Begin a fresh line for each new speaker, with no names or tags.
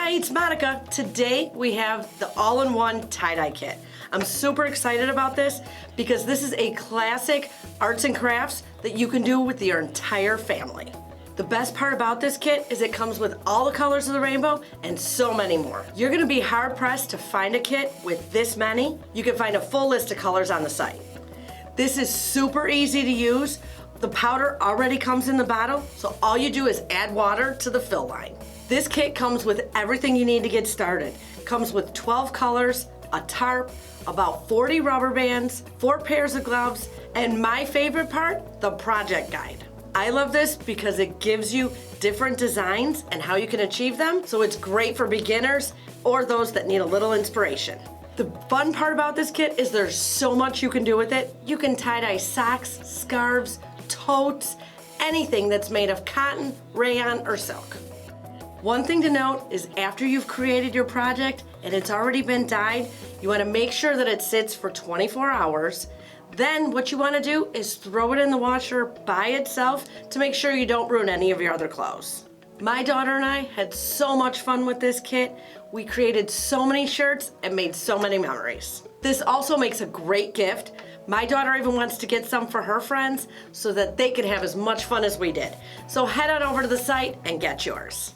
Hi, it's Monica. Today we have the all-in-one tie-dye kit. I'm super excited about this because this is a classic arts and crafts that you can do with your entire family. The best part about this kit is it comes with all the colors of the rainbow and so many more. You're gonna be hard-pressed to find a kit with this many. You can find a full list of colors on the site. This is super easy to use. The powder already comes in the bottle, so all you do is add water to the fill line. This kit comes with everything you need to get started. Comes with 12 colors, a tarp, about 40 rubber bands, 4 pairs of gloves, and my favorite part, the project guide. I love this because it gives you different designs and how you can achieve them, so it's great for beginners or those that need a little inspiration. The fun part about this kit is there's so much you can do with it. You can tie-dye socks, scarves, totes, anything that's made of cotton, rayon, or silk. One thing to note is after you've created your project and it's already been dyed, you want to make sure that it sits for 24 hours. Then what you want to do is throw it in the washer by itself to make sure you don't ruin any of your other clothes. My daughter and I had so much fun with this kit. We created so many shirts and made so many memories. This also makes a great gift. My daughter even wants to get some for her friends so that they can have as much fun as we did. So head on over to the site and get yours.